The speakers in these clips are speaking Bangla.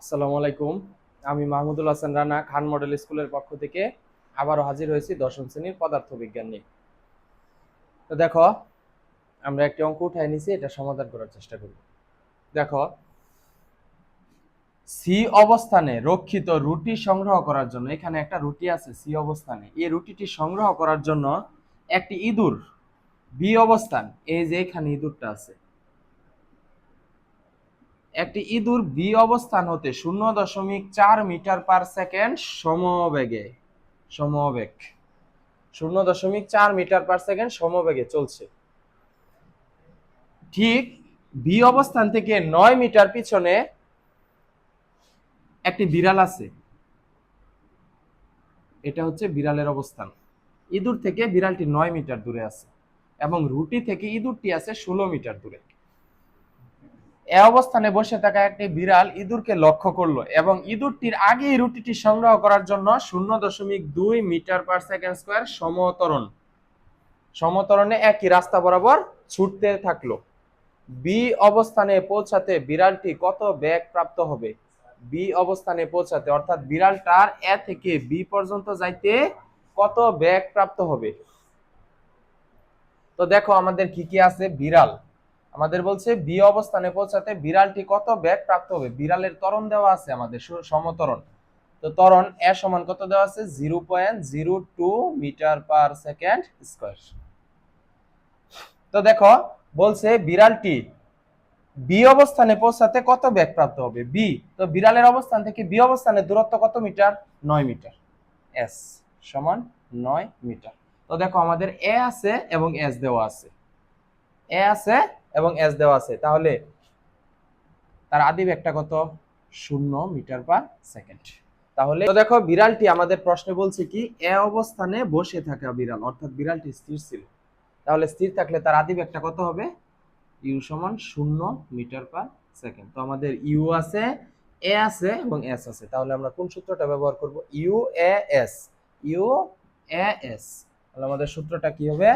আসসালামু আলাইকুম। আমি মাহমুদুল হাসান রানা খান মডেল স্কুলের পক্ষ থেকে আবারও হাজির হয়েছি দশম শ্রেণীর পদার্থবিজ্ঞান নিয়ে। তো দেখো, আমরা একটি অঙ্ক উঠায় নিছি, এটা সমাধান করার চেষ্টা করব। দেখো, সি অবস্থানে রক্ষিত রুটি সংগ্রহ করার জন্য, এখানে একটা রুটি আছে সি অবস্থানে, এই রুটিটি সংগ্রহ করার জন্য একটি ইঁদুর বি অবস্থান, এই যে এখানে ইঁদুরটা আছে, একটি ইঁদুর বি অবস্থান হতে 0.4 মিটার/সেকেন্ড সমবেগ 0.4 মিটার/সেকেন্ড সমবেগে চলছে। ঠিক বি অবস্থান থেকে 9 মিটার পিছনে একটি বিড়াল আছে, এটা হচ্ছে বিড়ালের অবস্থান। ইঁদুর থেকে বিড়ালটি 9 মিটার দূরে আছে এবং রুটি থেকে ইঁদুরটি আছে 16 মিটার দূরে। এ অবস্থানে বসে থাকা একটি বিড়াল ইঁদুরকে লক্ষ্য করলো এবং ইঁদুরটির আগে এই রুটিটি সংগ্রহ করার জন্য 0.2 মিটার/সেকেন্ড স্কয়ার সমতরণে একই রাস্তা বরাবর ছুটতে থাকলো। বি অবস্থানে পৌঁছাতে বিড়ালটি কত বেগ প্রাপ্ত হবে? বি অবস্থানে পৌঁছাতে অর্থাৎ বিড়ালটার এ থেকে বি পর্যন্ত যাইতে কত বেগ প্রাপ্ত হবে? তো দেখো, আমাদের কি কি আছে। বিড়াল আমাদের বলছে বি অবস্থানে পৌঁছাতে বিড়ালটি কত বেগ প্রাপ্ত হবে। বিড়ালের ত্বরণ দেওয়া আছে আমাদের, সমত্বরণ। তো ত্বরণ এ সমান কত দেওয়া আছে? 0.02 মিটার/সেকেন্ড স্কয়ার। তো দেখো, বলছে বিড়ালটি বি অবস্থানে পৌঁছাতে কত বেগ প্রাপ্ত হবে। বি, তো বিড়ালের অবস্থান থেকে বি অবস্থানের দূরত্ব কত মিটার? 9 মিটার। এস সমান 9 মিটার। তো দেখো, আমাদের এ আছে এবং এস দেওয়া আছে, এ আছে এবং এস দেওয়া আছে, তাহলে তার আদি বেগটা কত? 0 মিটার/সেকেন্ড। তাহলে তো দেখো, বিড়ালটি আমাদের প্রশ্নে বলছে কি এ অবস্থানে বসে থাকা বিড়াল, অর্থাৎ বিড়ালটি স্থির ছিল। তাহলে স্থির থাকলে তার আদি বেগটা কত হবে? ইউ সমান 0 মিটার/সেকেন্ড। তো আমাদের ইউ আছে, এ আছে এবং এস আছে, তাহলে আমরা কোন সূত্রটা ব্যবহার করব? U A S. U A S, তাহলে আমাদের সূত্রটা কি হবে?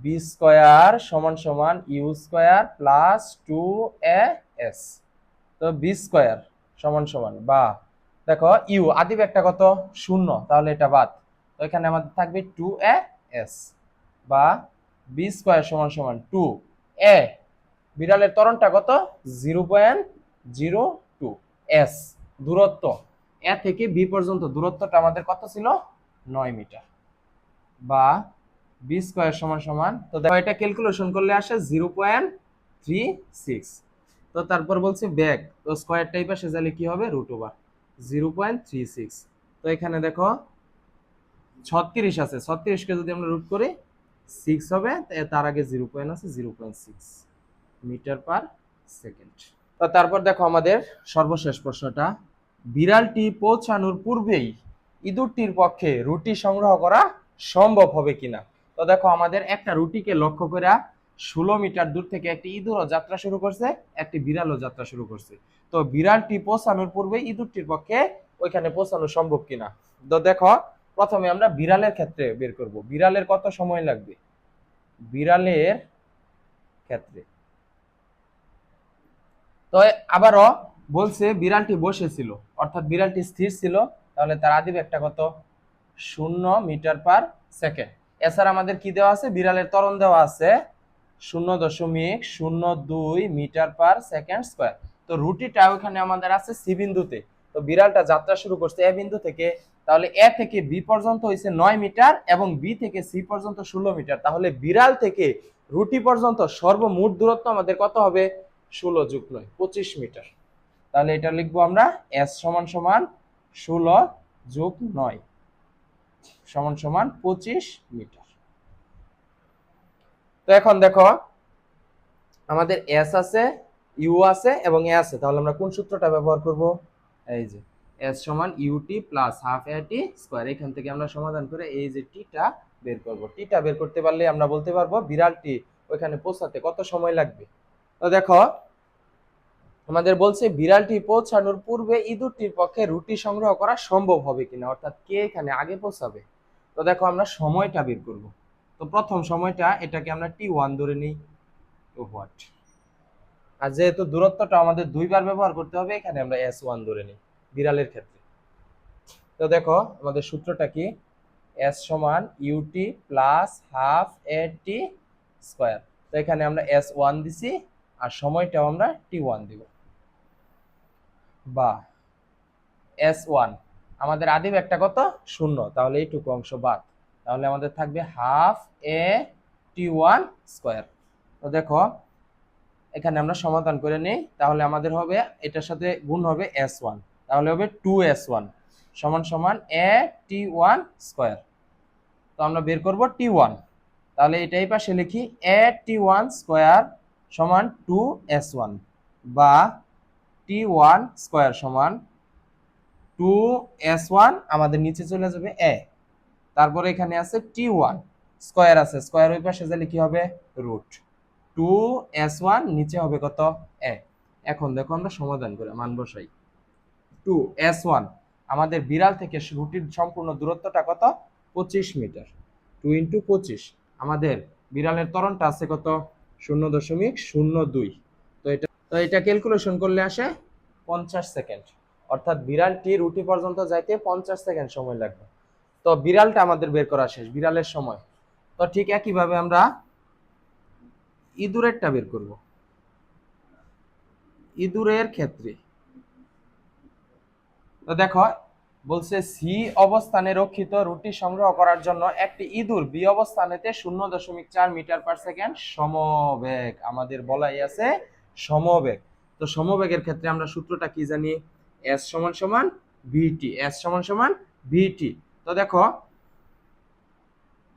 বি স্কয়ার সমান সমান ইউ স্কয়ার প্লাস 2 এস। তো বি স্কয়ার সমান সমান, বা দেখো ইউ আদি বেগটা কত? 0, তাহলে এটা বাদ। তো এখানে আমাদের থাকবে 2 এস, বা বি স্কয়ার সমান সমান 2 এ, বিড়ালের ত্বরণটা কত? 0.02 এস। দূরত্ব এ থেকে বি পর্যন্ত দূরত্বটা আমাদের কত ছিল? 9 মিটার, বা বি স্কয়ার সমান সমান, তো দেখো এটা ক্যালকুলেশন করলে আসে 0.36। তো তারপর বলছে ব্যাক, তো স্কয়ারটা এই পাশে যালে কি হবে? √0.36। তো এখানে দেখো 36 আছে, 36 কে যদি আমরা রুট করি 6 হবে, তার আগে 0 পয়েন্ট আছে, 0.6 মিটার/সেকেন্ড। তো তারপর দেখো আমাদের সর্বশেষ প্রশ্নটা, বিড়ালটি পৌঁছানোর পূর্বেই ইঁদুরটির পক্ষে রুটি সংগ্রহ করা সম্ভব হবে কিনা। তো দেখো, আমাদের একটা রুটিকে লক্ষ্য করে 16 মিটার দূর থেকে একটি ইঁদুরও যাত্রা শুরু করছে, একটি বিড়ালও যাত্রা শুরু করছে। তো বিড়ালটি পৌঁছানোর পূর্বে ইঁদুরটির পক্ষে ওইখানে পৌঁছানো সম্ভব কিনা। তো দেখো, প্রথমে আমরা বিড়ালের ক্ষেত্রে বের করব, বিড়ালের কত সময় লাগবে। বিড়ালের ক্ষেত্রে তো আবারও বলছে বিড়ালটি বসেছিল, অর্থাৎ বিড়ালটি স্থির ছিল, তাহলে তার আদি বেগটা কত? 0 মিটার/সেকেন্ড। এছাড়া আমাদের কি দেওয়া আছে? বিড়ালের ত্বরণ দেওয়া আছে 0.02 মিটার/সেকেন্ড স্কয়ার। তো রুটিটা ওখানে আমাদের আছে সি বিন্দুতে, তো বিড়ালটা যাত্রা শুরু করছে এ বিন্দু থেকে, তাহলে এ থেকে বি পর্যন্ত হয়েছে 9 মিটার এবং বি থেকে সি পর্যন্ত 16 মিটার। তাহলে বিড়াল থেকে রুটি পর্যন্ত সর্বমোট দূরত্ব আমাদের কত হবে? 16 + 9 25 মিটার। তাহলে এটা লিখবো আমরা এস সমান সমান 16 + 9 সমান সমান 25 মিটার। তো এখন দেখো, আমাদের এস আছে, ইউ আছে এবং এ আছে, তাহলে আমরা কোন সূত্রটা ব্যবহার করব? এই যে এস সমান ইউটি প্লাস হাফ এ টি স্কয়ার। এখান থেকে আমরা সমাধান করে এই যে টিটা বের করব। টিটা বের করতে পারলে আমরা বলতে পারবো বিড়ালটি ওইখানে পৌঁছাতে কত সময় লাগবে। তো দেখো, আমাদের বলছে বিড়ালটি পৌঁছানোর পূর্বে ইঁদুরটির পক্ষে রুটি সংগ্রহ করা সম্ভব হবে কিনা, অর্থাৎ কে এখানে আগে পৌঁছাবে। তো দেখো, আমরা সময়টা বের করব। তো প্রথম সময়টা, এটাকে আমরা টি1 ধরে নিই। তো হোয়াট আর যেহেতু দূরত্বটা আমাদের দুইবার ব্যবহার করতে হবে, এখানে আমরা S1 ধরে নিই বিড়ালের ক্ষেত্রে। তো দেখো আমাদের সূত্রটা কি, S সমান ইউটি প্লাস হাফ এ টি স্কোয়ার। তো এখানে আমরা S1 দিছি আর সময়টাও আমরা T1 দিব। বা S1 আমাদের আদি একটা কত, 0, তাহলে এইটুকু অংশ বাদ, তাহলে আমাদের থাকবে হাফ এ T1 স্কোয়ার। তো দেখো এখানে আমরা সমাধান করে নিই, তাহলে আমাদের হবে এটার সাথে গুণ হবে S1, তাহলে হবে 2S1 সমান সমান এ T1 স্কোয়ার। তো আমরা বের করব T1, তাহলে এটাই পাশে লিখি এ T1 স্কোয়ার সমান 2S1 বা T1 স্কোয়ার সমান 2S1, আমাদের নিচে চলে যাবে এ, তারপরে এখানে আছে T1 স্কোয়ার আছে, স্কোয়ার ওই পাশে গেলে কি হবে রুট 2S1, নিচে হবে কত এ। এখন দেখো আমরা সমাধান করে মান বসাই। 2S1 আমাদের বিড়াল থেকে রুটির সম্পূর্ণ দূরত্বটা কত, 25 মিটার। 2 × 25, আমাদের বিড়ালের ত্বরণটা আছে কত, 0.02। তো এটা ক্যালকুলেশন করলে আসে 50 সেকেন্ড, অর্থাৎ বিড়ালটি রুটি পর্যন্ত যাইতে 50 সেকেন্ড সময় লাগবে। তো বিড়ালটা আমাদের বের করা শেষ, বিড়ালের সময়। তো ঠিক একইভাবে আমরা ইঁদুরেরটা বের করব। ইঁদুরের ক্ষেত্রে তো দেখো বলছে সি অবস্থানে রক্ষিত রুটি সংগ্রহ করার জন্য একটি ইঁদুর বি অবস্থানেতে 0.4 মিটার পার সেকেন্ড সমবেগ, আমাদের বলাই আছে সমবেগ। তো সমবেগের ক্ষেত্রে আমরা সূত্রটা কি জানি, এস সমান সমান ভিটি, এস সমান সমান ভিটি। তো দেখো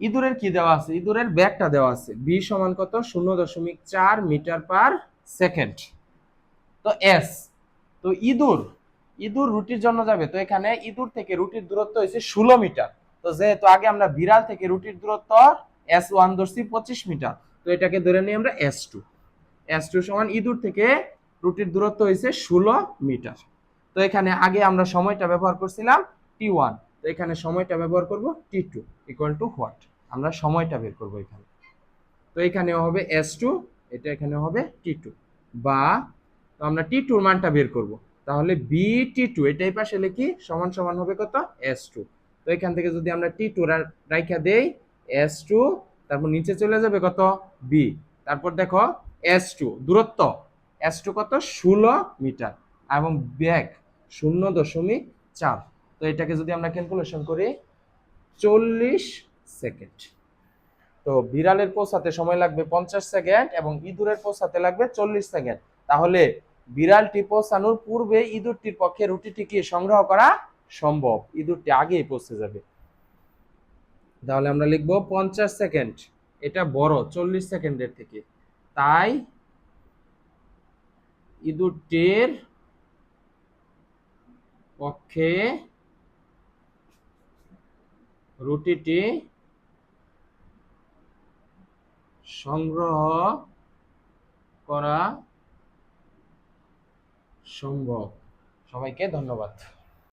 ইঁদুরের কি দেওয়া আছে, ইঁদুরের ব্যাগটা দেওয়া আছে বি সমান কত, 0.4 মিটার পার সেকেন্ড। তো এস, তো ইঁদুর রুটির জন্য যাবে, তো এখানে ইঁদুর থেকে রুটির দূরত্ব হয়েছে 16 মিটার। তো যেহেতু আগে আমরা বিড়াল থেকে রুটির দূরত্ব S1 ধরছি 25 মিটার, তো এটাকে ধরে নিই আমরা S2। S2 সমান ইঁদুর থেকে রুটির দূরত্ব হয়েছে 16 মিটার। তো এখানে আগে আমরা সময়টা ব্যবহার করছিলাম T1, তো এখানে সময়টা ব্যবহার করব T2 ইকুয়াল টু হোয়াট, আমরা সময়টা বের করব এখানে। তো এখানেও হবে S2, এটা এখানে হবে T2, বা তো আমরা T2 এর মানটা বের করব, তাহলে BT2 এটাই পাশে লিখি সমান সমান হবে কত, S2। তো এখান থেকে যদি আমরা T2 রাইখা দেই S2, তারপর নিচে চলে যাবে কত B, তারপর দেখো S2 দূরত্ব, S2 কত 16 মিটার এবং ব্যাগ 0.4। তো এটাকে যদি আমরা ক্যালকুলেশন করি 40 সেকেন্ড। তো বিড়ালের পৌঁছাতে সময় লাগবে 50 সেকেন্ড এবং ইঁদুরের পৌঁছাতে লাগবে 40 সেকেন্ড। তাহলে বিড়ালটি পৌঁছানোর পূর্বে ইঁদুরটির পক্ষে রুটিটিকে সংগ্রহ করা সম্ভব, ইঁদুরটি আগেই পৌঁছে যাবে। তাহলে আমরা লিখবো 50 সেকেন্ড, এটা বড় 40 সেকেন্ডের থেকে, তাই ইঁদুরটির পক্ষে রুটিটি সংগ্রহ করা সম্ভব। সবাইকে ধন্যবাদ।